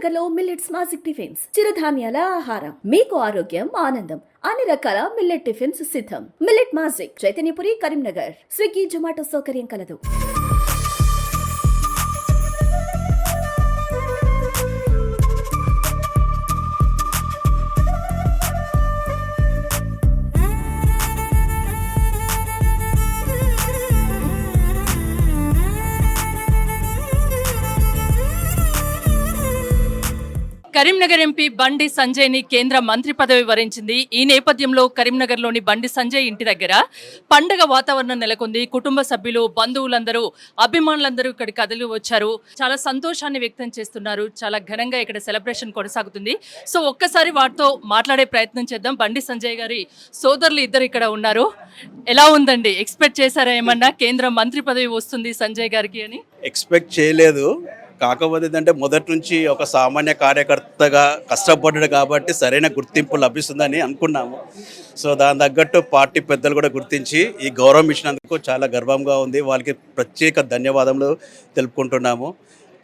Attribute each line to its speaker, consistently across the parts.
Speaker 1: కరీంనగర్ లో millets Magic tiffins చిరుధాన్యాల ఆహారం మీకు ఆరోగ్యం ఆనందం అన్ని రకాల మిల్లెట్ టిఫిన్స్ సిద్ధం. Millet Magic Chaitanyapuri Karimnagar. Swiggy Zomato సౌకర్యం కలదు.
Speaker 2: కరీంనగర్ ఎంపీ బండి సంజయ్ని కేంద్ర మంత్రి పదవి వరించింది. ఈ నేపథ్యంలో కరీంనగర్లోని బండి సంజయ్ ఇంటి దగ్గర పండగ వాతావరణం నెలకొంది. కుటుంబ సభ్యులు, బంధువులందరూ, అభిమానులందరూ ఇక్కడ కదిలి వచ్చారు. చాలా సంతోషాన్ని వ్యక్తం చేస్తున్నారు. చాలా ఘనంగా ఇక్కడ సెలబ్రేషన్ కొనసాగుతుంది. సో ఒక్కసారి వాటితో మాట్లాడే ప్రయత్నం చేద్దాం. బండి సంజయ్ గారి సోదరులు ఇద్దరు ఇక్కడ ఉన్నారు. ఎలా ఉందండి? ఎక్స్పెక్ట్ చేశారా ఏమన్నా కేంద్ర మంత్రి పదవి వస్తుంది సంజయ్ గారికి అని?
Speaker 3: ఎక్స్పెక్ట్ చేయలేదు. కాకపోతే ఏంటంటే మొదటి నుంచి ఒక సామాన్య కార్యకర్తగా కష్టపడ్డాడు కాబట్టి సరైన గుర్తింపు లభిస్తుందని అనుకున్నాము. సో దాని తగ్గట్టు పార్టీ పెద్దలు కూడా గుర్తించి ఈ గౌరవం ఇచ్చినందుకు చాలా గర్వంగా ఉంది. వాళ్ళకి ప్రత్యేక ధన్యవాదములు తెలుపుకుంటున్నాము.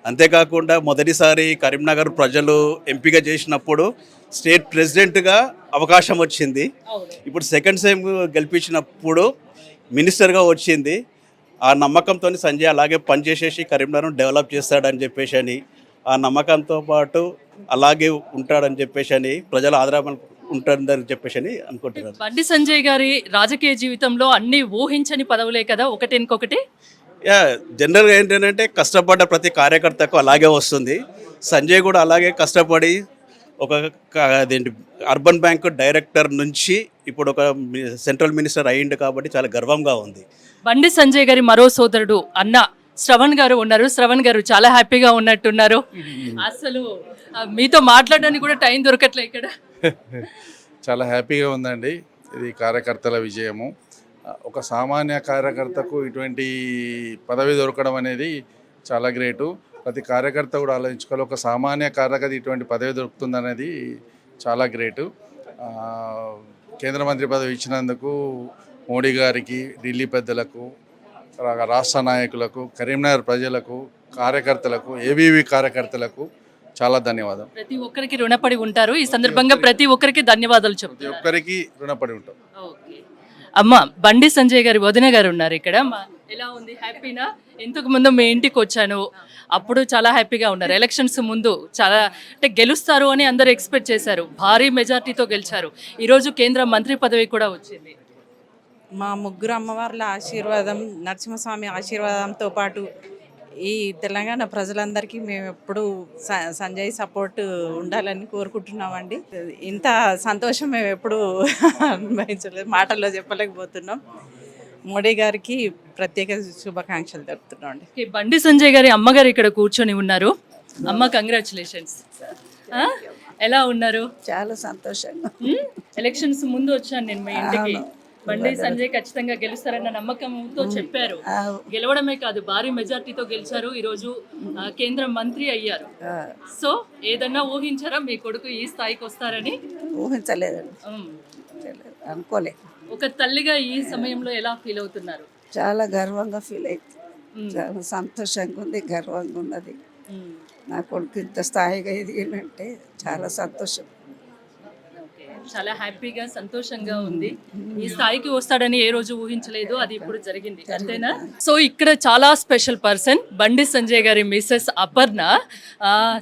Speaker 3: అంతేకాకుండా మొదటిసారి కరీంనగర్ ప్రజలు ఎంపిక చేసినప్పుడు స్టేట్ ప్రెసిడెంట్గా అవకాశం వచ్చింది. ఇప్పుడు సెకండ్ టైం గెలిపించినప్పుడు మినిస్టర్గా వచ్చింది. ఆ నమ్మకంతో సంజయ్ అలాగే పనిచేసేసి కరీంనగర్ను డెవలప్ చేస్తాడని చెప్పేసి అని, ఆ నమ్మకంతో పాటు అలాగే ఉంటాడని చెప్పేసి అని, ప్రజల ఆదరణ ఉంటాడని చెప్పేసి అని అనుకుంటున్నారు.
Speaker 2: బండి సంజయ్ గారి రాజకీయ జీవితంలో అన్ని ఊహించని పదవులే కదా, ఒకటి
Speaker 3: జనరల్గా ఏంటంటే కష్టపడ్డ ప్రతి కార్యకర్తకు అలాగే వస్తుంది. సంజయ్ కూడా అలాగే కష్టపడి ఒక అదేంటి అర్బన్ బ్యాంక్ డైరెక్టర్ నుంచి ఇప్పుడు ఒక సెంట్రల్ మినిస్టర్ అయ్యిండు కాబట్టి చాలా గర్వంగా ఉంది.
Speaker 2: బండి సంజయ్ గారి మరో సోదరుడు అన్న శ్రవణ్ గారు ఉన్నారు. శ్రవణ్ గారు చాలా హ్యాపీగా ఉన్నట్టున్నారు. అసలు మీతో మాట్లాడడానికి కూడా టైం దొరకట్లే ఇక్కడ.
Speaker 4: చాలా హ్యాపీగా ఉందండి. ఇది కార్యకర్తల విజయము. ఒక సామాన్య కార్యకర్తకు ఇటువంటి పదవి దొరకడం అనేది చాలా గ్రేటు. ప్రతి కార్యకర్త కూడా ఆలోచించుకోవాలి, ఒక సామాన్య కార్యకర్త ఇటువంటి పదవి దొరుకుతుందనేది చాలా గ్రేటు. కేంద్ర మంత్రి పదవి ఇచ్చినందుకు మోడీ గారికి, ఢిల్లీ పెద్దలకు, రాష్ట్ర నాయకులకు, కరీంనగర్ ప్రజలకు, కార్యకర్తలకు, ఏబీవీ కార్యకర్తలకు చాలా ధన్యవాదాలు.
Speaker 2: ప్రతి ఒక్కరికి రుణపడి ఉంటారు. ఈ సందర్భంగా ప్రతి ఒక్కరికి ధన్యవాదాలు చెప్తారు.
Speaker 4: ప్రతి ఒక్కరికి రుణపడి ఉంటాం.
Speaker 2: అమ్మ, బండి సంజయ్ గారి వదిన గారు ఉన్నారు ఇక్కడ. ఎలా ఉంది? హ్యాపీనా? ఇంతకు ముందు మీ ఇంటికి వచ్చాను, అప్పుడు చాలా హ్యాపీగా ఉన్నారు. ఎలక్షన్స్ ముందు చాలా అంటే గెలుస్తారు అని అందరూ ఎక్స్పెక్ట్ చేశారు. భారీ మెజార్టీతో గెలిచారు. ఈరోజు కేంద్ర మంత్రి పదవి కూడా వచ్చింది.
Speaker 5: మా ముగ్గురు అమ్మవార్ల ఆశీర్వాదం, నరసింహస్వామి ఆశీర్వాదంతో పాటు ఈ తెలంగాణ ప్రజలందరికీ మేము ఎప్పుడు సంజయ్ సపోర్ట్ ఉండాలని కోరుకుంటున్నామండి. ఇంత సంతోషం మేము ఎప్పుడు అనుభవించలేదు, మాటల్లో చెప్పలేకపోతున్నాం. మోడీ గారికి ప్రత్యేక శుభాకాంక్షలు తెలుపుతున్నాం అండి.
Speaker 2: బండి సంజయ్ గారి అమ్మగారు ఇక్కడ కూర్చొని ఉన్నారు. అమ్మ, కంగ్రాచులేషన్స్. ఎలా ఉన్నారు?
Speaker 6: చాలా సంతోషంగా.
Speaker 2: ఎలక్షన్స్ ముందు వచ్చాను నేను మీ ఇంటికి. బండి సంజయ్ ఖచ్చితంగా గెలుస్తారన్న నమ్మకంతో చెప్పారు. గెలవడమే కాదు, భారీ మెజార్టీతో గెలిచారు. ఈరోజు కేంద్ర మంత్రి అయ్యారు. సో ఏదన్నా ఊహించారా మీ కొడుకు ఈ స్థాయికి వస్తారని?
Speaker 6: ఊహించలేదండి, అనుకోలే.
Speaker 2: ఒక తల్లిగా ఈ సమయంలో ఎలా ఫీల్ అవుతున్నారు?
Speaker 6: చాలా గర్వంగా ఫీల్ అవుతుంది. చాలా సంతోషంగా ఉంది, గర్వంగా ఉన్నది. నా కొడుకు ఇంత స్థాయిగా ఎదిగినంటే చాలా సంతోషం.
Speaker 2: చాలా హ్యాపీగా, సంతోషంగా ఉంది. ఈ స్థాయికి వస్తాడని ఏ రోజు ఊహించలేదు, అది ఇప్పుడు జరిగింది, అంతేనా? సో ఇక్కడ చాలా స్పెషల్ పర్సన్ బండి సంజయ్ గారి మిస్సెస్ అపర్ణ.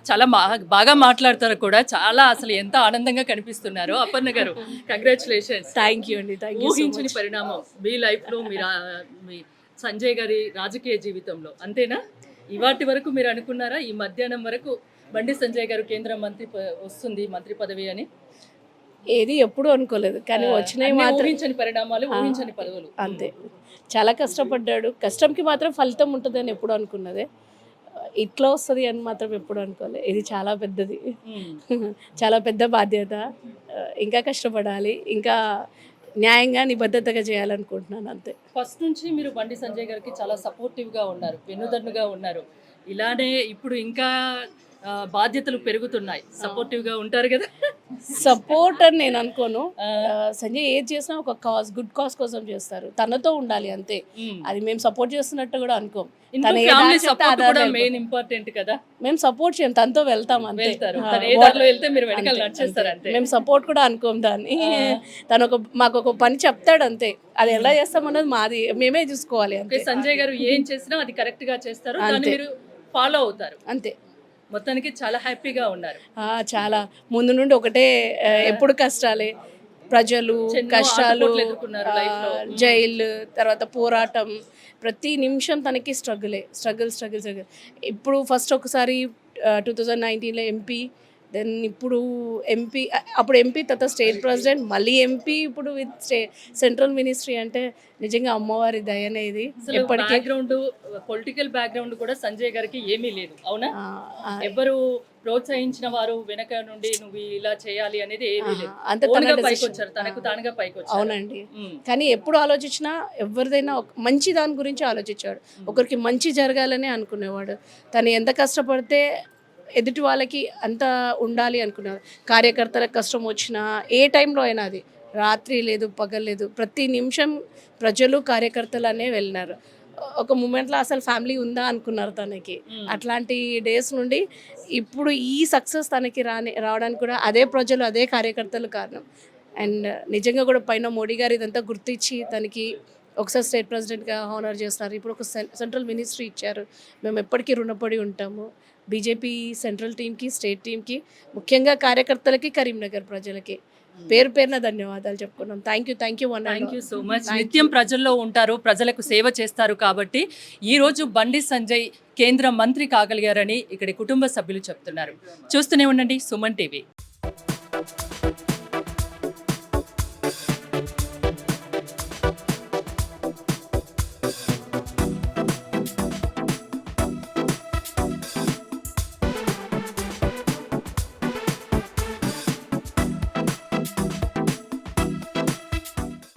Speaker 2: చాలా బాగా మాట్లాడతారు కూడా. చాలా అసలు ఎంత ఆనందంగా కనిపిస్తున్నారు. అపర్ణ గారు, కంగ్రాచులేషన్స్.
Speaker 7: థ్యాంక్ యూ అండి.
Speaker 2: ఊహించని పరిణామం మీ లైఫ్లో, మీ సంజయ్ గారి రాజకీయ జీవితంలో, అంతేనా? ఇవాటి వరకు మీరు అనుకున్నారా ఈ మధ్యాహ్నం వరకు బండి సంజయ్ గారు కేంద్ర మంత్రి వస్తుంది, మంత్రి పదవి అని?
Speaker 7: ఏది ఎప్పుడు అనుకోలేదు, కానీ వచ్చినాయి మాత్రం.
Speaker 2: ఊహించని పరిణామాలు, ఊహించని పదవులు.
Speaker 7: అంతే. చాలా కష్టపడ్డాడు. కష్టంకి మాత్రం ఫలితం ఉంటుందని ఎప్పుడు అనుకున్నదే. ఇట్లా వస్తుంది అని మాత్రం ఎప్పుడు అనుకోలేదు. ఇది చాలా పెద్దది, చాలా పెద్ద బాధ్యత. ఇంకా కష్టపడాలి, ఇంకా న్యాయంగా, నిబద్ధతగా చేయాలనుకుంటున్నాను, అంతే.
Speaker 2: ఫస్ట్ నుంచి మీరు బండి సంజయ్ గారికి చాలా సపోర్టివ్గా ఉన్నారు, వెన్నుదన్నుగా ఉన్నారు. ఇలానే ఇప్పుడు ఇంకా బాధ్యతలు పెరుగుతున్నాయి, సపోర్టివ్ గా ఉంటారు కదా.
Speaker 7: సపోర్ట్ అని నేను అనుకోను. సంజయ్ ఏది చేసినా ఒక గుడ్ కాజ్ కోసం చేస్తారు, తనతో ఉండాలి అంతే. అది మేము సపోర్ట్ చేస్తున్నట్టు కూడా అనుకోం. తను ఏ దారి చెప్తే ఆ దారిలో
Speaker 2: మెయిన్
Speaker 7: వెళ్ళిపోతాం.
Speaker 2: ఇంపార్టెంట్ కదా.
Speaker 7: మేము సపోర్ట్ చేయం, తనతో వెళ్తాం అంతే.
Speaker 2: వెళ్తారు, తను ఏ దారిలో వెళ్తే మీరు వెనకాల నడిచేస్తారు అంతే.
Speaker 7: మేము సపోర్ట్ కూడా అనుకోం దాన్ని. తను మాకు ఒక పని చెప్తాడు అంతే, అది ఎలా చేస్తామన్నది మాది, మేమే చూసుకోవాలి అంతే.
Speaker 2: సంజయ్ గారు ఏం చేసినా అది కరెక్ట్ గా చేస్తారు, దాన్ని మీరు ఫాలో అవుతారు
Speaker 7: అంతే.
Speaker 2: మొత్తానికి చాలా హ్యాపీగా ఉన్నారు.
Speaker 7: చాలా ముందు నుండి ఒకటే ఎప్పుడు కష్టాలే, ప్రజలు
Speaker 2: ఎన్నో
Speaker 7: కష్టాలు,
Speaker 2: ఆటుపోట్లు ఎదుర్కొన్నారు life లో.
Speaker 7: జైలు, తర్వాత పోరాటం, ప్రతి నిమిషం తనకి స్ట్రగుల్. ఇప్పుడు ఫస్ట్ ఒకసారి 2019లో ఎంపీ, దెన్ ఇప్పుడు ఎంపీ, అప్పుడు ఎంపీ తర్వాత స్టేట్ ప్రెసిడెంట్, మళ్ళీ ఎంపీ, ఇప్పుడు విత్ సెంట్రల్ మినిస్ట్రీ. అంటే నిజంగా అమ్మవారి దయనే ఇది. ఎప్పటికీ
Speaker 2: బ్యాక్గ్రౌండ్, పొలిటికల్ బ్యాక్గ్రౌండ్ కూడా సంజయ్ గారికి ఏమీ లేదు, అవునా? ఎవరు ప్రోత్సహించిన వారు వెనక నుండి నువ్వు ఇలా చేయాలి అనేది ఏమీ లేదు,
Speaker 7: అంత
Speaker 2: ఓన్గా
Speaker 7: తన
Speaker 2: పైకి
Speaker 7: decision.
Speaker 2: వచ్చారు, తనకు తానుగా పైకి వచ్చారు.
Speaker 7: అవునండి. కానీ ఎప్పుడు ఆలోచించినా ఎవరిదైనా మంచి దాని గురించి ఆలోచించాడు, ఒకరికి మంచి జరగాలని అనుకునేవాడు. తను ఎంత కష్టపడితే ఎదుటి వాళ్ళకి అంత ఉండాలి అనుకునేవాడు. కార్యకర్తలకు కష్టం వచ్చినా ఏ టైంలో అయినా, అది రాత్రి లేదు పగలేదు, ప్రతి నిమిషం ప్రజలు కార్యకర్తలు అనే వెళ్ళినారు. ఒక మూమెంట్లో అసలు ఫ్యామిలీ ఉందా అనుకున్నారు తనకి. అట్లాంటి డేస్ నుండి ఇప్పుడు ఈ సక్సెస్ తనకి రావడానికి కూడా అదే ప్రజలు, అదే కార్యకర్తలు కారణం. అండ్ నిజంగా కూడా పైన మోడీ గారు ఇదంతా గుర్తించి తనకి ఒకసారి స్టేట్ ప్రెసిడెంట్గా హానర్ చేస్తున్నారు, ఇప్పుడు ఒక సెంట్రల్ మినిస్ట్రీ ఇచ్చారు. మేము ఎప్పటికీ రుణపడి ఉంటాము బీజేపీ సెంట్రల్ టీంకి, స్టేట్ టీంకి, ముఖ్యంగా కార్యకర్తలకి, కరీంనగర్ ప్రజలకి పేరున ధన్యవాదాలు చెప్పుకున్నాం. Thank you
Speaker 2: thank you so much. నిత్యం ప్రజల్లో ఉంటారు, ప్రజలకు సేవ చేస్తారు కాబట్టి ఈ రోజు బండి సంజయ్ కేంద్ర మంత్రి కాగలిగారని ఇక్కడి కుటుంబ సభ్యులు చెప్తున్నారు. చూస్తూనే ఉండండి సుమన్ టీవీ.